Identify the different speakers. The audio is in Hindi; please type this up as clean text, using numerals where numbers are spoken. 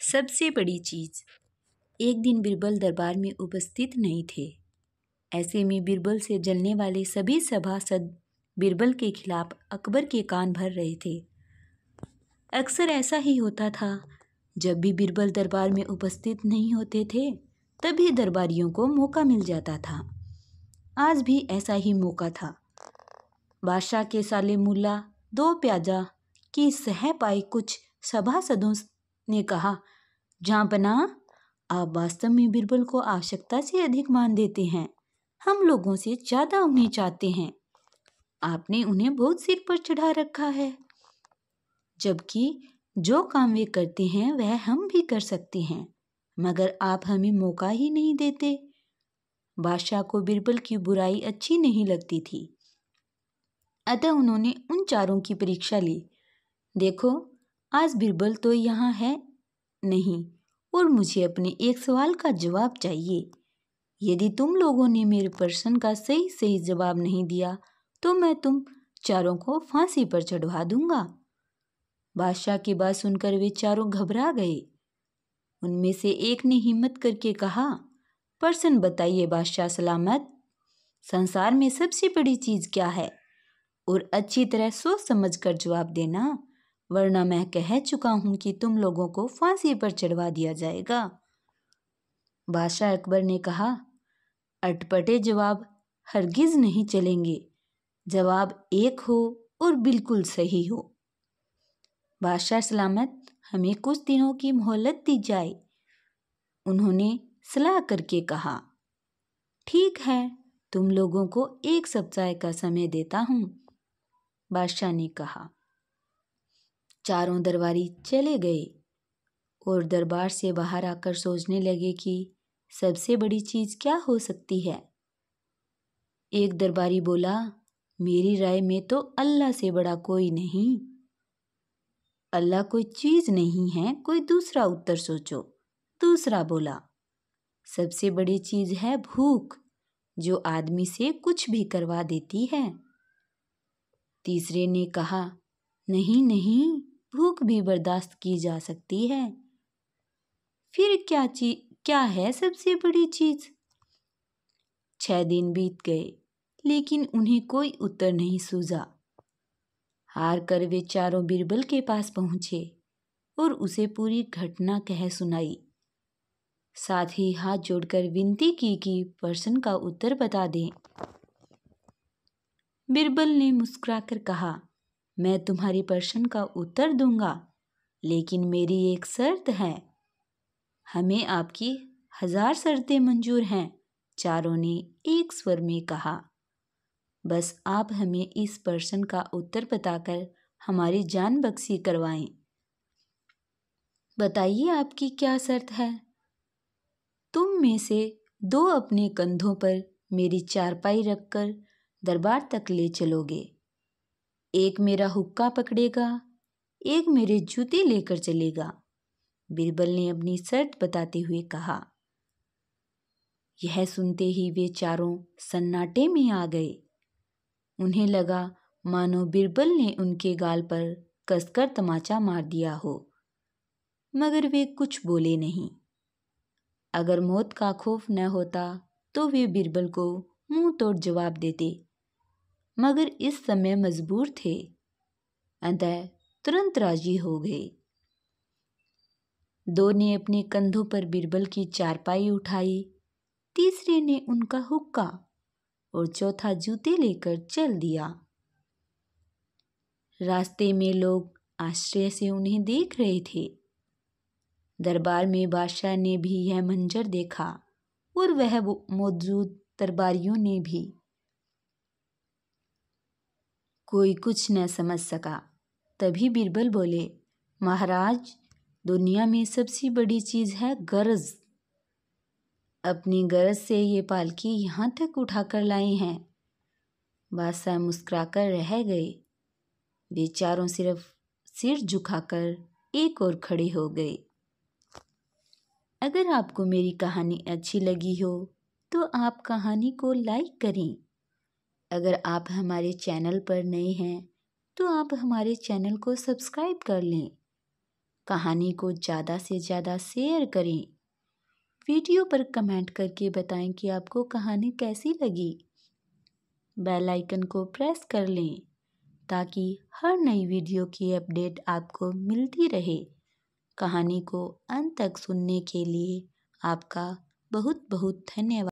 Speaker 1: सबसे बड़ी चीज। एक दिन बिरबल दरबार में उपस्थित नहीं थे। ऐसे में बिरबल से जलने वाले सभी सभासद बिरबल के खिलाफ अकबर के कान भर रहे थे। अक्सर ऐसा ही होता था, जब भी बिरबल दरबार में उपस्थित नहीं होते थे तभी दरबारियों को मौका मिल जाता था। आज भी ऐसा ही मौका था। बादशाह के साले मुल्ला दो प्याजा की सह पाए कुछ सभासदों ने कहा, जहाँपनाह, आप वास्तव में बिरबल को आवश्यकता से अधिक मान देते हैं। हम लोगों से ज्यादा उन्हें चाहते हैं। आपने उन्हें बहुत सिर पर चढ़ा रखा है, जबकि जो काम वे करते हैं वह हम भी कर सकते हैं, मगर आप हमें मौका ही नहीं देते। बादशाह को बिरबल की बुराई अच्छी नहीं लगती थी, अतः उन्होंने उन चारों की परीक्षा ली। देखो, आज बिरबल तो यहाँ है नहीं और मुझे अपने एक सवाल का जवाब चाहिए। यदि तुम लोगों ने मेरे प्रश्न का सही सही जवाब नहीं दिया तो मैं तुम चारों को फांसी पर चढ़वा दूंगा। बादशाह की बात सुनकर वे चारों घबरा गए। उनमें से एक ने हिम्मत करके कहा, प्रश्न बताइए बादशाह सलामत, संसार में सबसे बड़ी चीज क्या है? और अच्छी तरह सोच समझ कर जवाब देना, वरना मैं कह चुका हूं कि तुम लोगों को फांसी पर चढ़वा दिया जाएगा। बादशाह अकबर ने कहा, अटपटे जवाब हरगिज नहीं चलेंगे। जवाब एक हो और बिल्कुल सही हो। बादशाह सलामत, हमें कुछ दिनों की मोहलत दी जाए। उन्होंने सलाह करके कहा, ठीक है, तुम लोगों को 1 सप्ताह का समय देता हूं। बादशाह ने कहा। चारों दरबारी चले गए और दरबार से बाहर आकर सोचने लगे कि सबसे बड़ी चीज क्या हो सकती है। एक दरबारी बोला, मेरी राय में तो अल्लाह से बड़ा कोई नहीं। अल्लाह कोई चीज नहीं है, कोई दूसरा उत्तर सोचो। दूसरा बोला, सबसे बड़ी चीज है भूख, जो आदमी से कुछ भी करवा देती है। तीसरे ने कहा, नहीं नहीं, भूख भी बर्दाश्त की जा सकती है। फिर क्या है सबसे बड़ी चीज? 6 दिन बीत गए, लेकिन उन्हें कोई उत्तर नहीं सूझा। हार कर वे चारों बिरबल के पास पहुंचे और उसे पूरी घटना कह सुनाई। साथ ही हाथ जोड़कर विनती की कि प्रश्न का उत्तर बता दें। बिरबल ने मुस्कुराकर कहा, मैं तुम्हारी प्रश्न का उत्तर दूंगा, लेकिन मेरी एक शर्त है। हमें आपकी 1000 शर्तें मंजूर हैं। चारों ने एक स्वर में कहा, बस आप हमें इस प्रश्न का उत्तर बताकर हमारी जान बख्शी करवाएं। बताइए आपकी क्या शर्त है? तुम में से 2 अपने कंधों पर मेरी चारपाई रखकर दरबार तक ले चलोगे। एक मेरा हुक्का पकड़ेगा, एक मेरे जूते लेकर चलेगा। बिरबल ने अपनी शर्त बताते हुए कहा। यह सुनते ही वे चारों सन्नाटे में आ गए। उन्हें लगा मानो बिरबल ने उनके गाल पर कसकर तमाचा मार दिया हो, मगर वे कुछ बोले नहीं। अगर मौत का खौफ न होता तो वे बिरबल को मुंह तोड़ जवाब देते, मगर इस समय मजबूर थे, अतः तुरंत राजी हो गए। 2 ने अपने कंधों पर बिरबल की चारपाई उठाई, तीसरे ने उनका हुक्का और चौथा जूते लेकर चल दिया। रास्ते में लोग आश्चर्य से उन्हें देख रहे थे। दरबार में बादशाह ने भी यह मंजर देखा और वह मौजूद दरबारियों ने भी। कोई कुछ न समझ सका। तभी बिरबल बोले, महाराज, दुनिया में सबसे बड़ी चीज है गरज। अपनी गरज से ये पालकी यहाँ तक उठाकर लाए हैं। बादशाह मुस्कुराकर रह गए। वे चारों सिर्फ सिर झुकाकर एक और खड़े हो गए। अगर आपको मेरी कहानी अच्छी लगी हो तो आप कहानी को लाइक करें। अगर आप हमारे चैनल पर नए हैं तो आप हमारे चैनल को सब्सक्राइब कर लें। कहानी को ज़्यादा से ज़्यादा शेयर करें। वीडियो पर कमेंट करके बताएं कि आपको कहानी कैसी लगी। बेल आइकन को प्रेस कर लें ताकि हर नई वीडियो की अपडेट आपको मिलती रहे। कहानी को अंत तक सुनने के लिए आपका बहुत बहुत धन्यवाद।